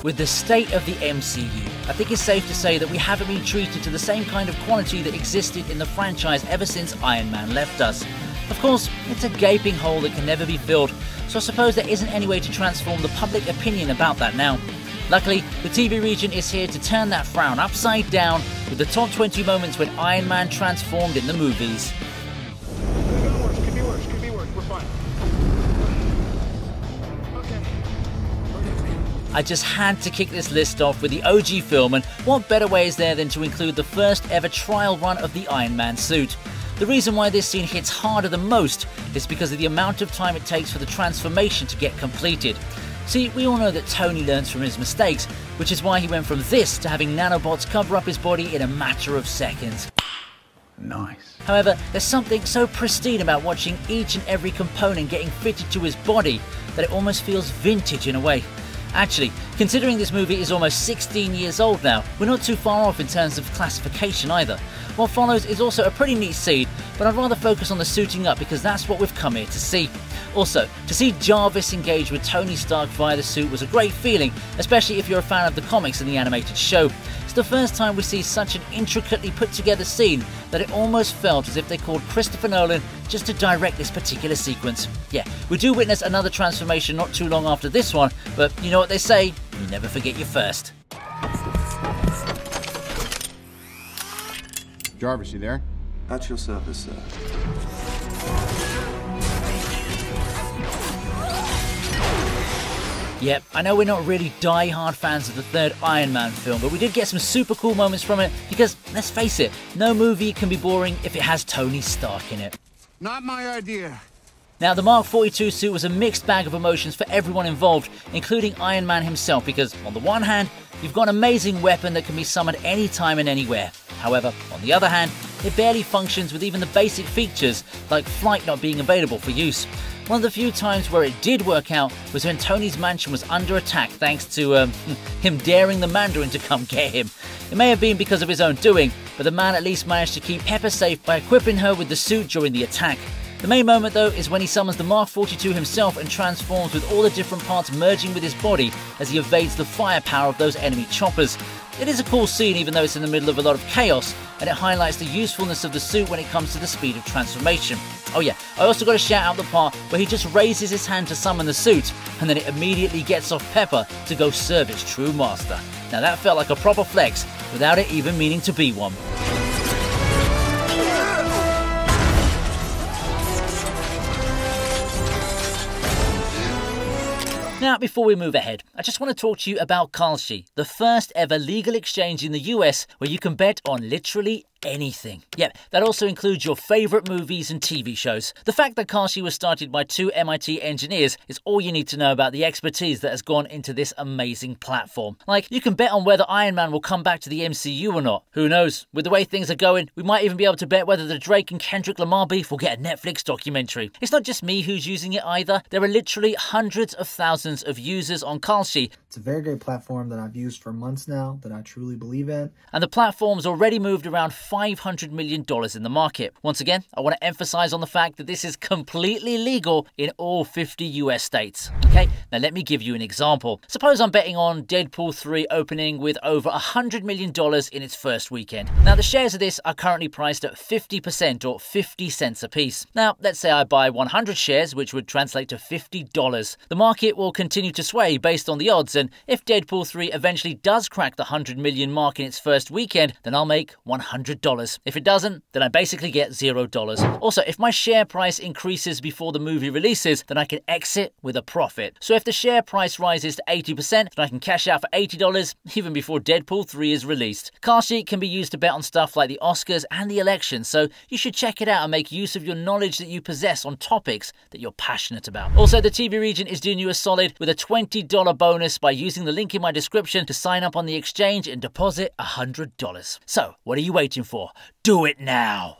with the state of the MCU, I think it's safe to say that we haven't been treated to the same kind of quality that existed in the franchise ever since Iron Man left us. Of course, it's a gaping hole that can never be filled, so I suppose there isn't any way to transform the public opinion about that now. Luckily, the TV region is here to turn that frown upside down with the top 20 moments when Iron Man transformed in the movies. Could be worse, we're fine. Okay. I just had to kick this list off with the OG film, and what better way is there than to include the first ever trial run of the Iron Man suit. The reason why this scene hits harder than most is because of the amount of time it takes for the transformation to get completed. See, we all know that Tony learns from his mistakes, which is why he went from this to having nanobots cover up his body in a matter of seconds. Nice. However, there's something so pristine about watching each and every component getting fitted to his body that it almost feels vintage in a way. Actually, considering this movie is almost 16 years old now, we're not too far off in terms of classification either. What follows is also a pretty neat scene, but I'd rather focus on the suiting up because that's what we've come here to see. Also, to see Jarvis engage with Tony Stark via the suit was a great feeling, especially if you're a fan of the comics and the animated show. It's the first time we see such an intricately put together scene that it almost felt as if they called Christopher Nolan just to direct this particular sequence. Yeah, we do witness another transformation not too long after this one, but you know what they say, you never forget your first. Jarvis, you there? At your service, sir. Yep, I know we're not really die-hard fans of the third Iron Man film, but we did get some super cool moments from it because, let's face it, no movie can be boring if it has Tony Stark in it. Not my idea. Now, the Mark 42 suit was a mixed bag of emotions for everyone involved, including Iron Man himself, because on the one hand, you've got an amazing weapon that can be summoned anytime and anywhere. However, on the other hand, it barely functions with even the basic features, like flight not being available for use. One of the few times where it did work out was when Tony's mansion was under attack thanks to him daring the Mandarin to come get him. It may have been because of his own doing, but the man at least managed to keep Pepper safe by equipping her with the suit during the attack. The main moment though is when he summons the Mark 42 himself and transforms with all the different parts merging with his body as he evades the firepower of those enemy choppers. It is a cool scene even though it's in the middle of a lot of chaos, and it highlights the usefulness of the suit when it comes to the speed of transformation. Oh yeah, I also got to shout out the part where he just raises his hand to summon the suit, and then it immediately gets off Pepper to go serve its true master. Now that felt like a proper flex, without it even meaning to be one. Now, before we move ahead, I just want to talk to you about Kalshi, the first ever legal exchange in the US where you can bet on literally anything. Yep, that also includes your favourite movies and TV shows. The fact that Kalshi was started by 2 MIT engineers is all you need to know about the expertise that has gone into this amazing platform. Like, you can bet on whether Iron Man will come back to the MCU or not. Who knows? With the way things are going, we might even be able to bet whether the Drake and Kendrick Lamar beef will get a Netflix documentary. It's not just me who's using it either. There are literally hundreds of thousands of users on Kalshi. It's a very great platform that I've used for months now, that I truly believe in. And the platform's already moved around $500 million in the market. Once again, I want to emphasize on the fact that this is completely legal in all 50 US states. Okay, now let me give you an example. Suppose I'm betting on Deadpool 3 opening with over $100 million in its first weekend. Now the shares of this are currently priced at 50% or 50 cents a piece. Now let's say I buy 100 shares, which would translate to $50. The market will continue to sway based on the odds, and if Deadpool 3 eventually does crack the 100 million mark in its first weekend, then I'll make $100. If it doesn't, then I basically get $0. Also, if my share price increases before the movie releases, then I can exit with a profit. So if the share price rises to 80%, then I can cash out for $80 even before Deadpool 3 is released. Kalshi can be used to bet on stuff like the Oscars and the elections, so you should check it out and make use of your knowledge that you possess on topics that you're passionate about. Also, the TV region is doing you a solid with a $20 bonus by using the link in my description to sign up on the exchange and deposit $100. So, what are you waiting for? Do it now!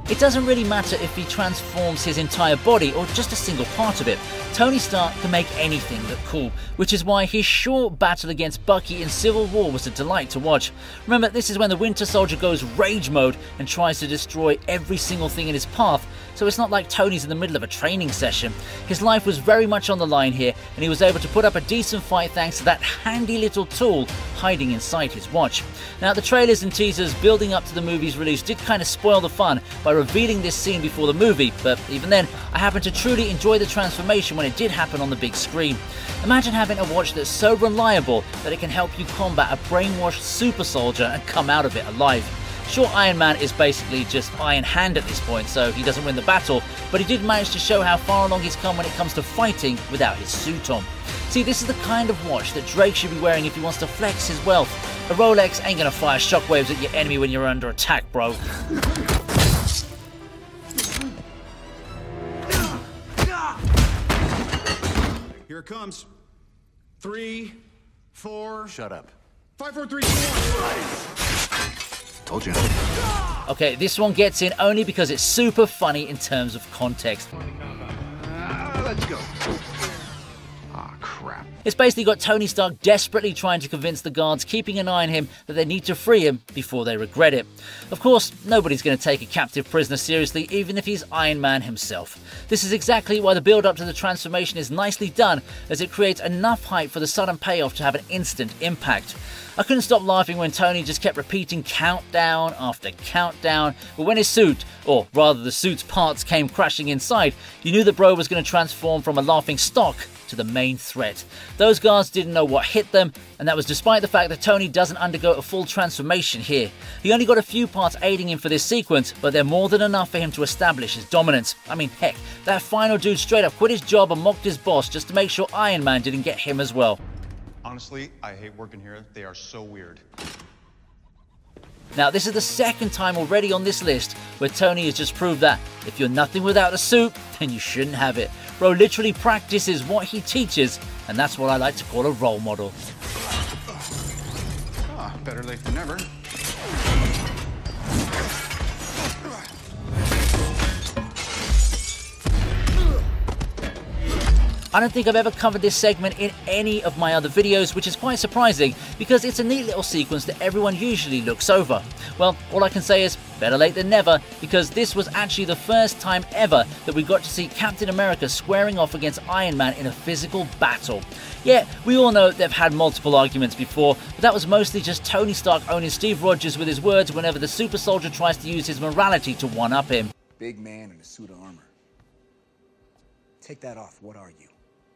It doesn't really matter if he transforms his entire body or just a single part of it. Tony Stark can make anything look cool, which is why his short battle against Bucky in Civil War was a delight to watch. Remember, this is when the Winter Soldier goes rage mode and tries to destroy every single thing in his path, so it's not like Tony's in the middle of a training session. His life was very much on the line here, and he was able to put up a decent fight thanks to that handy little tool hiding inside his watch. Now, the trailers and teasers building up to the movie's release did kind of spoil the fun by revealing this scene before the movie, but even then, I happened to truly enjoy the transformation when it did happen on the big screen. Imagine having a watch that's so reliable that it can help you combat a brainwashed super soldier and come out of it alive. Sure, Iron Man is basically just Iron Hand at this point, so he doesn't win the battle, but he did manage to show how far along he's come when it comes to fighting without his suit on. See, this is the kind of watch that Drake should be wearing if he wants to flex his wealth. A Rolex ain't gonna fire shockwaves at your enemy when you're under attack, bro. Here it comes. 3, 4. Shut up. 5, 4, 3, 2, 1. Told you. Okay, this one gets in only because it's super funny in terms of context. Let's go. Ah, crap. It's basically got Tony Stark desperately trying to convince the guards keeping an eye on him that they need to free him before they regret it. Of course, nobody's going to take a captive prisoner seriously, even if he's Iron Man himself. This is exactly why the build-up to the transformation is nicely done, as it creates enough hype for the sudden payoff to have an instant impact. I couldn't stop laughing when Tony just kept repeating countdown after countdown, but when his suit, or rather the suit's parts, came crashing inside, you knew that bro was going to transform from a laughing stock to the main threat. Those guards didn't know what hit them, and that was despite the fact that Tony doesn't undergo a full transformation here. He only got a few parts aiding him for this sequence, but they're more than enough for him to establish his dominance. I mean, heck, that final dude straight up quit his job and mocked his boss just to make sure Iron Man didn't get him as well. Honestly, I hate working here. They are so weird. Now, this is the second time already on this list where Tony has just proved that if you're nothing without a suit, then you shouldn't have it. Bro literally practices what he teaches, and that's what I like to call a role model. Ah, better late than never. I don't think I've ever covered this segment in any of my other videos, which is quite surprising because it's a neat little sequence that everyone usually looks over. Well, all I can say is better late than never, because this was actually the first time ever that we got to see Captain America squaring off against Iron Man in a physical battle. Yeah, we all know they've had multiple arguments before, but that was mostly just Tony Stark owning Steve Rogers with his words whenever the super soldier tries to use his morality to one-up him. Big man in a suit of armor. Take that off, what are you?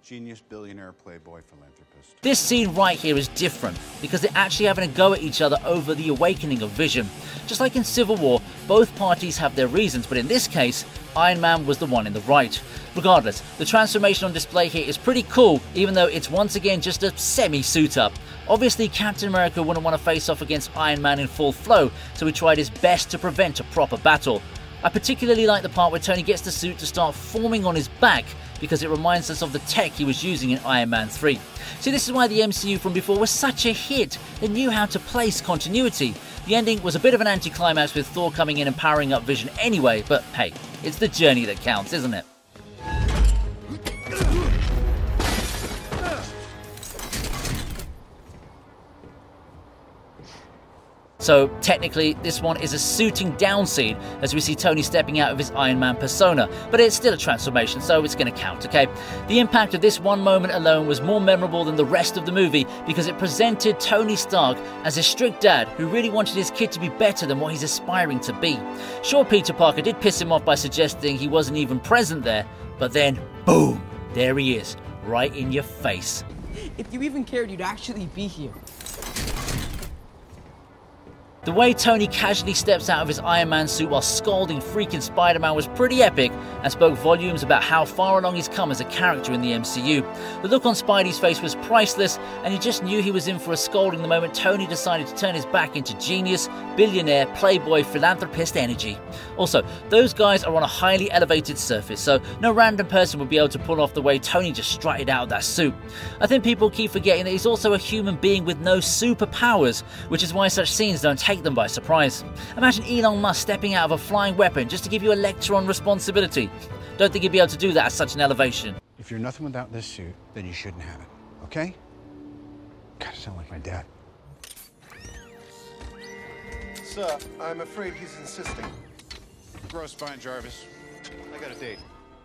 Genius, billionaire, playboy, philanthropist. This scene right here is different because they're actually having a go at each other over the awakening of Vision. Just like in Civil War, both parties have their reasons, but in this case, Iron Man was the one in the right. Regardless, the transformation on display here is pretty cool, even though it's once again just a semi-suit up. Obviously, Captain America wouldn't want to face off against Iron Man in full flow, so he tried his best to prevent a proper battle. I particularly like the part where Tony gets the suit to start forming on his back, because it reminds us of the tech he was using in Iron Man 3. See, this is why the MCU from before was such a hit. They knew how to place continuity. The ending was a bit of an anticlimax with Thor coming in and powering up Vision anyway, but hey, it's the journey that counts, isn't it? So technically, this one is a suiting down scene as we see Tony stepping out of his Iron Man persona, but it's still a transformation, so it's going to count, okay? The impact of this one moment alone was more memorable than the rest of the movie because it presented Tony Stark as a strict dad who really wanted his kid to be better than what he's aspiring to be. Sure, Peter Parker did piss him off by suggesting he wasn't even present there, but then, boom, there he is, right in your face. If you even cared, you'd actually be here. The way Tony casually steps out of his Iron Man suit while scolding freaking Spider-Man was pretty epic and spoke volumes about how far along he's come as a character in the MCU. The look on Spidey's face was priceless, and you just knew he was in for a scolding the moment Tony decided to turn his back into genius, billionaire, playboy, philanthropist energy. Also, those guys are on a highly elevated surface, so no random person would be able to pull off the way Tony just strutted out of that suit. I think people keep forgetting that he's also a human being with no superpowers, which is why such scenes don't take them by surprise. Imagine Elon Musk stepping out of a flying weapon just to give you a lecture on responsibility. Don't think he'd be able to do that at such an elevation. If you're nothing without this suit, then you shouldn't have it, okay? God, I sound like my dad. Sir, I'm afraid he's insisting. Gross spine, Jarvis. I got a date.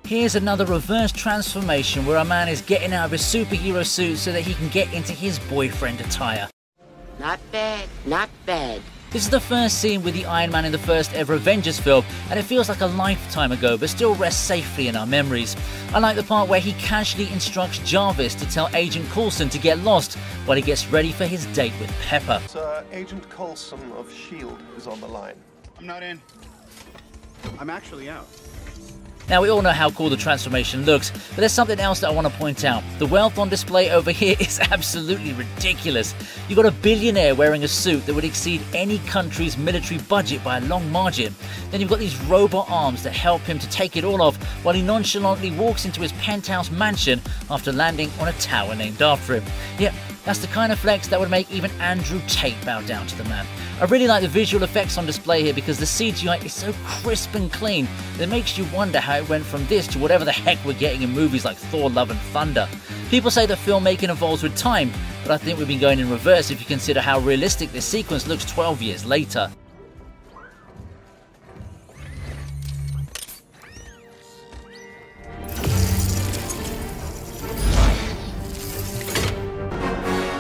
Here's another reverse transformation where a man is getting out of his superhero suit so that he can get into his boyfriend attire. Not bad, not bad. This is the first scene with the Iron Man in the first ever Avengers film, and it feels like a lifetime ago, but still rests safely in our memories. I like the part where he casually instructs Jarvis to tell Agent Coulson to get lost while he gets ready for his date with Pepper. Agent Coulson of S.H.I.E.L.D. is on the line. I'm not in. I'm actually out. Now, we all know how cool the transformation looks, but there's something else that I want to point out. The wealth on display over here is absolutely ridiculous. You've got a billionaire wearing a suit that would exceed any country's military budget by a long margin. Then you've got these robot arms that help him to take it all off while he nonchalantly walks into his penthouse mansion after landing on a tower named after him. Yep, that's the kind of flex that would make even Andrew Tate bow down to the man. I really like the visual effects on display here because the CGI is so crisp and clean that it makes you wonder how it went from this to whatever the heck we're getting in movies like Thor: Love and Thunder. People say that filmmaking evolves with time, but I think we've been going in reverse if you consider how realistic this sequence looks 12 years later.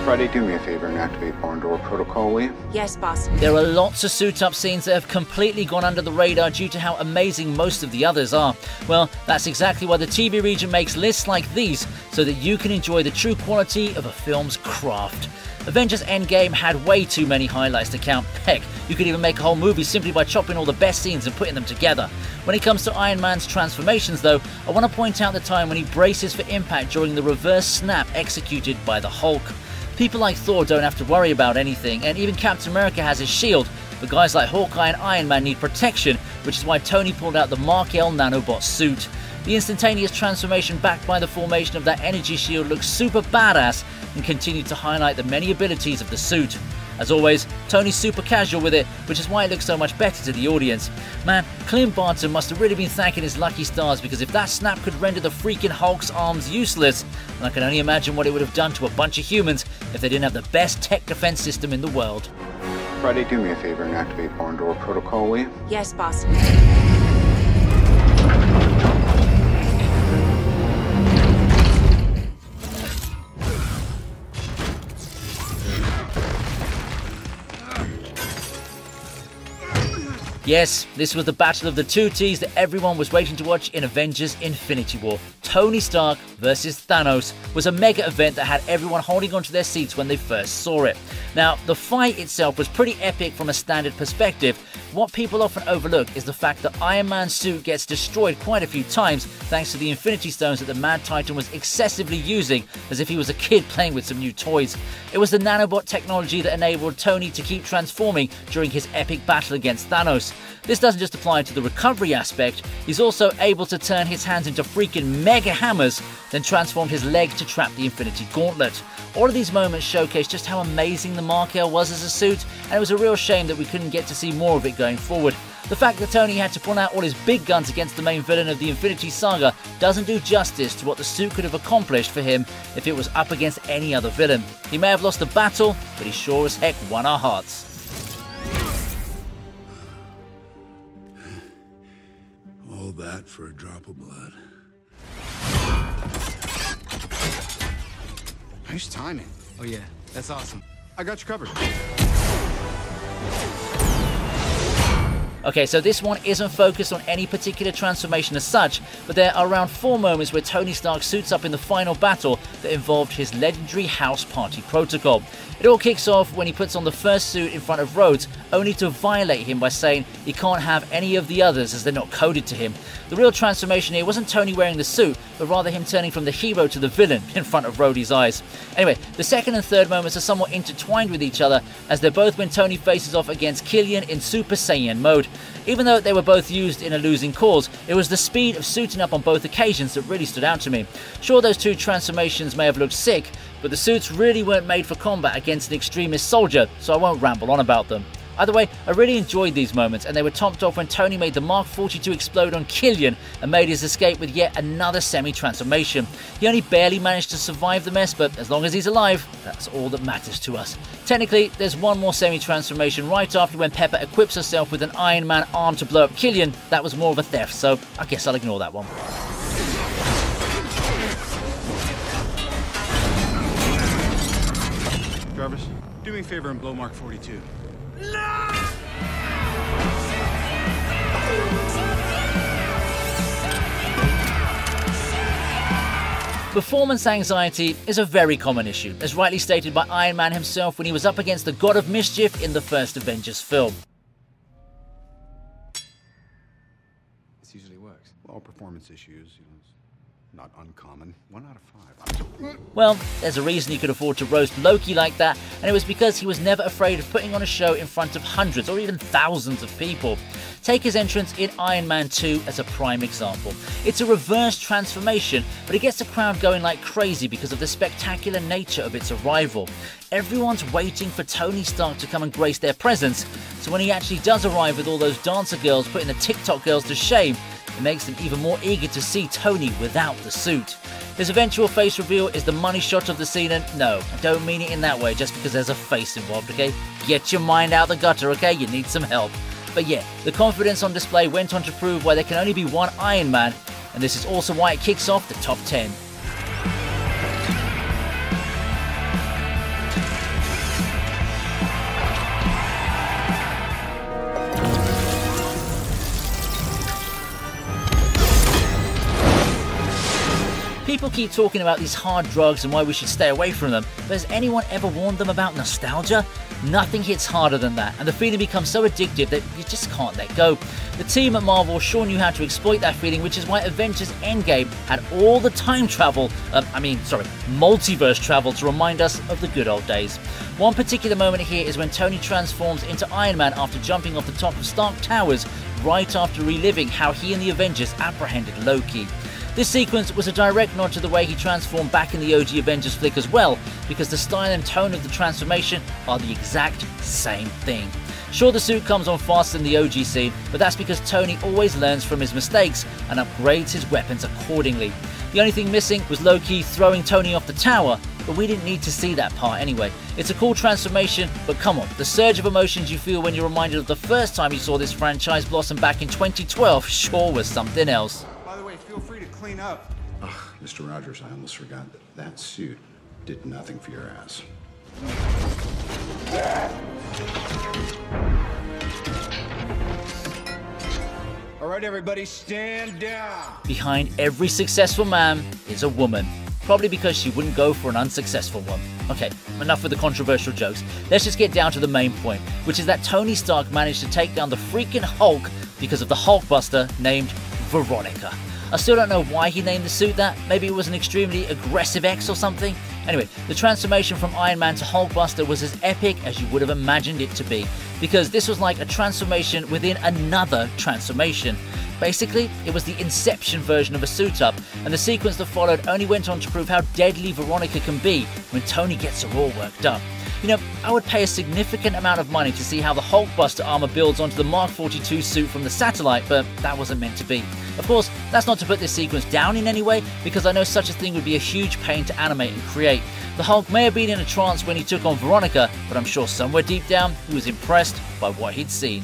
Friday, do me a favor and activate barn door protocol, will you? Yes, boss. There are lots of suit-up scenes that have completely gone under the radar due to how amazing most of the others are. Well, that's exactly why the TV region makes lists like these, so that you can enjoy the true quality of a film's craft. Avengers Endgame had way too many highlights to count. Heck, you could even make a whole movie simply by chopping all the best scenes and putting them together. When it comes to Iron Man's transformations though, I want to point out the time when he braces for impact during the reverse snap executed by the Hulk. People like Thor don't have to worry about anything, and even Captain America has his shield, but guys like Hawkeye and Iron Man need protection, which is why Tony pulled out the Mark L nanobot suit. The instantaneous transformation backed by the formation of that energy shield looks super badass and continued to highlight the many abilities of the suit. As always, Tony's super casual with it, which is why it looks so much better to the audience. Man, Clint Barton must have really been thanking his lucky stars, because if that snap could render the freaking Hulk's arms useless, then I can only imagine what it would have done to a bunch of humans if they didn't have the best tech defense system in the world. Friday, do me a favor and activate barn door protocol, will you? Yes, boss. Yes, this was the battle of the two T's that everyone was waiting to watch in Avengers Infinity War. Tony Stark versus Thanos was a mega event that had everyone holding onto their seats when they first saw it. Now, the fight itself was pretty epic from a standard perspective. What people often overlook is the fact that Iron Man's suit gets destroyed quite a few times thanks to the Infinity Stones that the Mad Titan was excessively using, as if he was a kid playing with some new toys. It was the nanobot technology that enabled Tony to keep transforming during his epic battle against Thanos. This doesn't just apply to the recovery aspect, he's also able to turn his hands into freaking mega hammers, then transform his leg to trap the Infinity Gauntlet. All of these moments showcase just how amazing the Mark L was as a suit, and it was a real shame that we couldn't get to see more of it going forward. The fact that Tony had to pull out all his big guns against the main villain of the Infinity Saga doesn't do justice to what the suit could have accomplished for him if it was up against any other villain. He may have lost the battle, but he sure as heck won our hearts. All that for a drop of blood. Nice timing. Oh yeah, that's awesome. I got you covered. Okay, so this one isn't focused on any particular transformation as such, but there are around 4 moments where Tony Stark suits up in the final battle that involved his legendary house party protocol. It all kicks off when he puts on the first suit in front of Rhodes, only to violate him by saying he can't have any of the others as they're not coded to him. The real transformation here wasn't Tony wearing the suit, but rather him turning from the hero to the villain in front of Rhodey's eyes. Anyway, the second and third moments are somewhat intertwined with each other, as they're both when Tony faces off against Killian in Super Saiyan mode. Even though they were both used in a losing cause, it was the speed of suiting up on both occasions that really stood out to me. Sure, those two transformations may have looked sick, but the suits really weren't made for combat against an extremist soldier, so I won't ramble on about them. Either way, I really enjoyed these moments, and they were topped off when Tony made the Mark 42 explode on Killian and made his escape with yet another semi-transformation. He only barely managed to survive the mess, but as long as he's alive, that's all that matters to us. Technically, there's one more semi-transformation right after when Pepper equips herself with an Iron Man arm to blow up Killian. That was more of a theft, so I guess I'll ignore that one. Jarvis, do me a favor and blow Mark 42. Performance anxiety is a very common issue, as rightly stated by Iron Man himself when he was up against the God of Mischief in the first Avengers film. This usually works. Well, performance issues, it's not uncommon. 1 out of 5. Well, there's a reason he could afford to roast Loki like that, and it was because he was never afraid of putting on a show in front of hundreds or even thousands of people. Take his entrance in Iron Man 2 as a prime example. It's a reverse transformation, but it gets the crowd going like crazy because of the spectacular nature of its arrival. Everyone's waiting for Tony Stark to come and grace their presence, so when he actually does arrive with all those dancer girls putting the TikTok girls to shame, it makes them even more eager to see Tony without the suit. His eventual face reveal is the money shot of the scene, and no, I don't mean it in that way just because there's a face involved, okay? Get your mind out the gutter, okay? You need some help. But yeah, the confidence on display went on to prove why there can only be one Iron Man, and this is also why it kicks off the top 10. People keep talking about these hard drugs and why we should stay away from them, but has anyone ever warned them about nostalgia? Nothing hits harder than that, and the feeling becomes so addictive that you just can't let go. The team at Marvel sure knew how to exploit that feeling, which is why Avengers Endgame had all the time travel, multiverse travel to remind us of the good old days. One particular moment here is when Tony transforms into Iron Man after jumping off the top of Stark Towers, right after reliving how he and the Avengers apprehended Loki. This sequence was a direct nod to the way he transformed back in the OG Avengers flick as well, because the style and tone of the transformation are the exact same thing. Sure, the suit comes on faster than the OG scene, but that's because Tony always learns from his mistakes and upgrades his weapons accordingly. The only thing missing was Loki throwing Tony off the tower, but we didn't need to see that part anyway. It's a cool transformation, but come on, the surge of emotions you feel when you're reminded of the first time you saw this franchise blossom back in 2012 sure was something else. By the way, feel free to clean up. Ugh, Mr. Rogers, I almost forgot that suit did nothing for your ass. All right, everybody, stand down. Behind every successful man is a woman. Probably because she wouldn't go for an unsuccessful one. Okay, enough with the controversial jokes. Let's just get down to the main point, which is that Tony Stark managed to take down the freaking Hulk because of the Hulkbuster named Veronica. I still don't know why he named the suit that. Maybe it was an extremely aggressive X or something. Anyway, the transformation from Iron Man to Hulkbuster was as epic as you would have imagined it to be, because this was like a transformation within another transformation. Basically, it was the Inception version of a suit-up, and the sequence that followed only went on to prove how deadly Veronica can be when Tony gets her all worked up. You know, I would pay a significant amount of money to see how the Hulkbuster armor builds onto the Mark 42 suit from the satellite, but that wasn't meant to be. Of course, that's not to put this sequence down in any way, because I know such a thing would be a huge pain to animate and create. The Hulk may have been in a trance when he took on Veronica, but I'm sure somewhere deep down he was impressed by what he'd seen.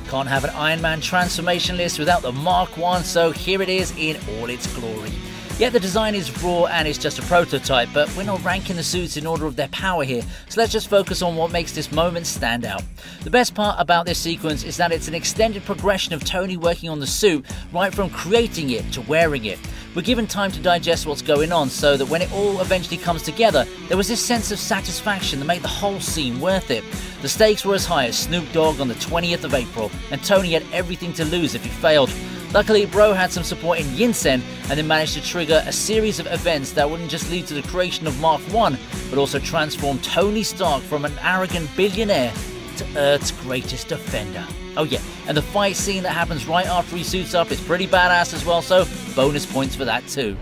Can't have an Iron Man transformation list without the Mark 1, so here it is in all its glory. Yet the design is raw and it's just a prototype, but we're not ranking the suits in order of their power here, so let's just focus on what makes this moment stand out. The best part about this sequence is that it's an extended progression of Tony working on the suit, right from creating it to wearing it. We're given time to digest what's going on, so that when it all eventually comes together, there was this sense of satisfaction that made the whole scene worth it. The stakes were as high as Snoop Dogg on the 20th of April, and Tony had everything to lose if he failed. Luckily, Bro had some support in Yinsen and then managed to trigger a series of events that wouldn't just lead to the creation of Mark 1, but also transform Tony Stark from an arrogant billionaire to Earth's greatest defender. Oh yeah, and the fight scene that happens right after he suits up is pretty badass as well, so bonus points for that too.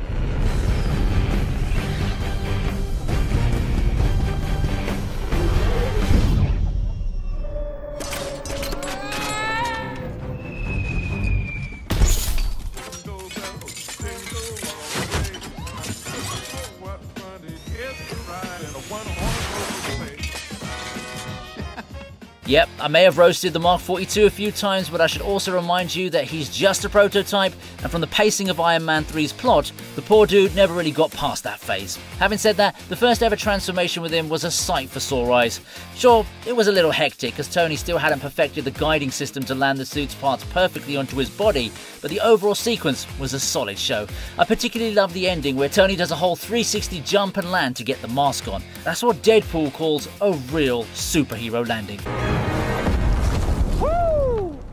Yep, I may have roasted the Mark 42 a few times, but I should also remind you that he's just a prototype, and from the pacing of Iron Man 3's plot, the poor dude never really got past that phase. Having said that, the first ever transformation with him was a sight for sore eyes. Sure, it was a little hectic, as Tony still hadn't perfected the guiding system to land the suit's parts perfectly onto his body, but the overall sequence was a solid show. I particularly love the ending, where Tony does a whole 360 jump and land to get the mask on. That's what Deadpool calls a real superhero landing.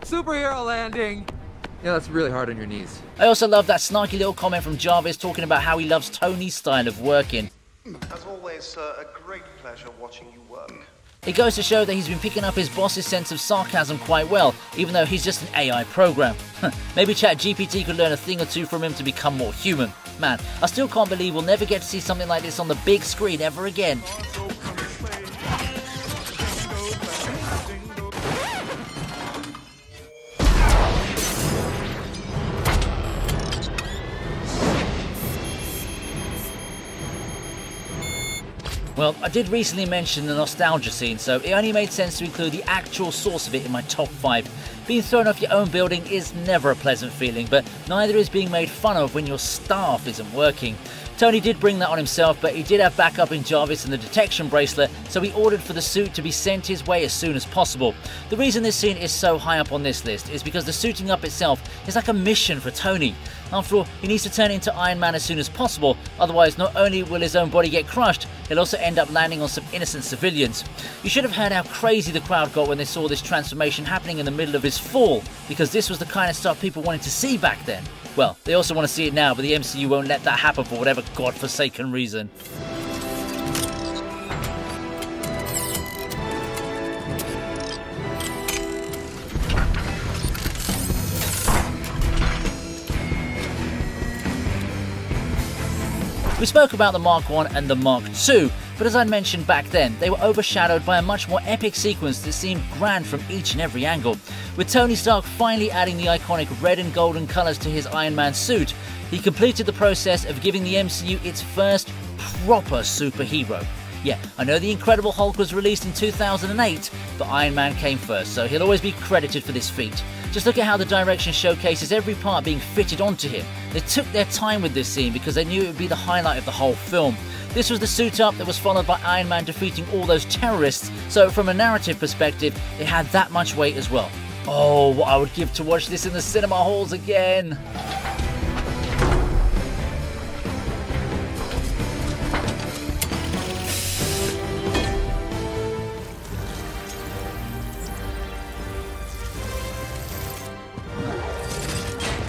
Superhero landing! Yeah, that's really hard on your knees. I also love that snarky little comment from Jarvis talking about how he loves Tony's style of working. As always, a great pleasure watching you work. It goes to show that he's been picking up his boss's sense of sarcasm quite well, even though he's just an AI program. Maybe ChatGPT could learn a thing or two from him to become more human. Man, I still can't believe we'll never get to see something like this on the big screen ever again. Well, I did recently mention the nostalgia scene, so it only made sense to include the actual source of it in my top 5. Being thrown off your own building is never a pleasant feeling, but neither is being made fun of when your staff isn't working. Tony did bring that on himself, but he did have backup in Jarvis and the detection bracelet, so he ordered for the suit to be sent his way as soon as possible. The reason this scene is so high up on this list is because the suiting up itself is like a mission for Tony. After all, he needs to turn into Iron Man as soon as possible, otherwise not only will his own body get crushed, he'll also end up landing on some innocent civilians. You should have heard how crazy the crowd got when they saw this transformation happening in the middle of his fall, because this was the kind of stuff people wanted to see back then. Well, they also want to see it now, but the MCU won't let that happen for whatever godforsaken reason. We spoke about the Mark 1 and the Mark 2, but as I mentioned back then, they were overshadowed by a much more epic sequence that seemed grand from each and every angle. With Tony Stark finally adding the iconic red and golden colours to his Iron Man suit, he completed the process of giving the MCU its first proper superhero. Yeah, I know the Incredible Hulk was released in 2008, but Iron Man came first, so he'll always be credited for this feat. Just look at how the direction showcases every part being fitted onto him. They took their time with this scene because they knew it would be the highlight of the whole film. This was the suit up that was followed by Iron Man defeating all those terrorists, so from a narrative perspective, it had that much weight as well. Oh, what I would give to watch this in the cinema halls again!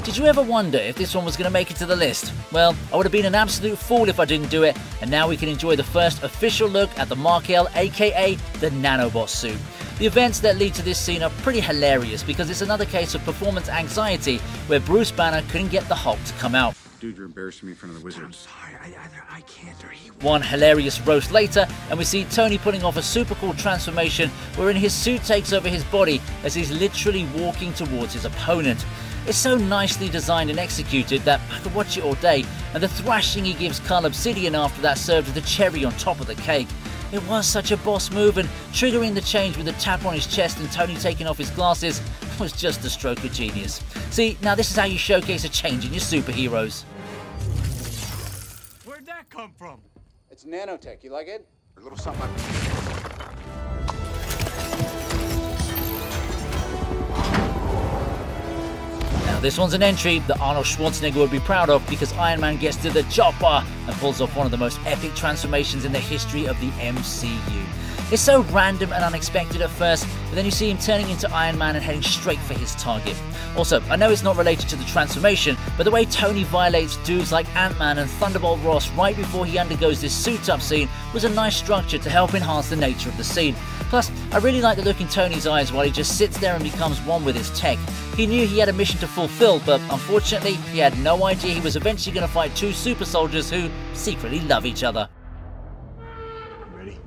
Did you ever wonder if this one was going to make it to the list? Well, I would have been an absolute fool if I didn't do it, and now we can enjoy the first official look at the Mark L, aka the Nanobot suit. The events that lead to this scene are pretty hilarious because it's another case of performance anxiety where Bruce Banner couldn't get the Hulk to come out. Dude, you're embarrassing me in front of the Wizards. I'm sorry, I can't, or he... One hilarious roast later, and we see Tony pulling off a super cool transformation wherein his suit takes over his body as he's literally walking towards his opponent. It's so nicely designed and executed that I could watch it all day, and the thrashing he gives Carl Obsidian after that served as the cherry on top of the cake. It was such a boss move, and triggering the change with a tap on his chest and Tony taking off his glasses was just a stroke of genius. See, now this is how you showcase a change in your superheroes. Where'd that come from? It's nanotech. You like it? A little something like... Now this one's an entry that Arnold Schwarzenegger would be proud of because Iron Man gets to the chopper and pulls off one of the most epic transformations in the history of the MCU. It's so random and unexpected at first, but then you see him turning into Iron Man and heading straight for his target. Also, I know it's not related to the transformation, but the way Tony violates dudes like Ant-Man and Thunderbolt Ross right before he undergoes this suit-up scene was a nice structure to help enhance the nature of the scene. Plus, I really like the look in Tony's eyes while he just sits there and becomes one with his tech. He knew he had a mission to fulfill, but unfortunately, he had no idea he was eventually going to fight two super soldiers who secretly love each other. Ready?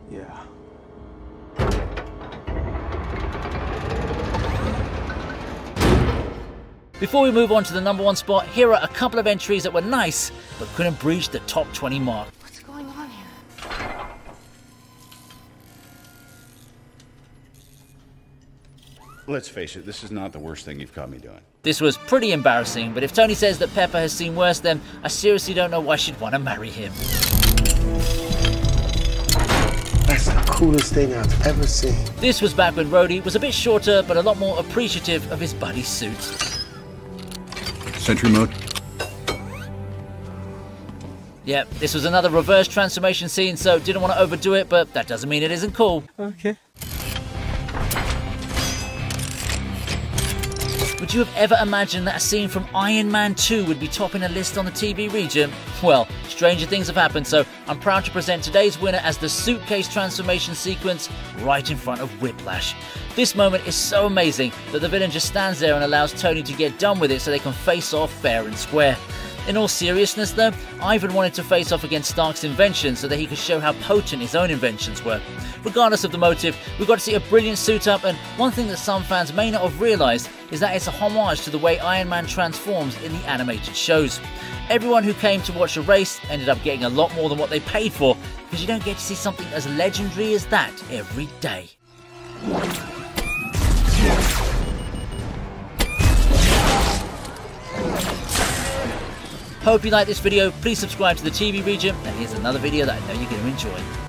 Yeah. Before we move on to the #1 spot, here are a couple of entries that were nice, but couldn't breach the top 20 mark. What's going on here? Let's face it, this is not the worst thing you've caught me doing. This was pretty embarrassing, but if Tony says that Pepper has seen worse, then I seriously don't know why she'd want to marry him. That's the coolest thing I've ever seen. This was back when Rhodey was a bit shorter, but a lot more appreciative of his buddy's suit. Sentry mode. Yeah, this was another reverse transformation scene, so didn't want to overdo it, but that doesn't mean it isn't cool. Okay. Would you have ever imagined that a scene from Iron Man 2 would be topping a list on the TV region? Well, stranger things have happened, so I'm proud to present today's winner as the suitcase transformation sequence right in front of Whiplash. This moment is so amazing that the villain just stands there and allows Tony to get done with it so they can face off fair and square. In all seriousness though, Ivan wanted to face off against Stark's invention so that he could show how potent his own inventions were. Regardless of the motive, we got to see a brilliant suit up, and one thing that some fans may not have realised is that it's a homage to the way Iron Man transforms in the animated shows. Everyone who came to watch the race ended up getting a lot more than what they paid for, because you don't get to see something as legendary as that every day. Hope you like this video. Please subscribe to the TV region, and here's another video that I know you're going to enjoy.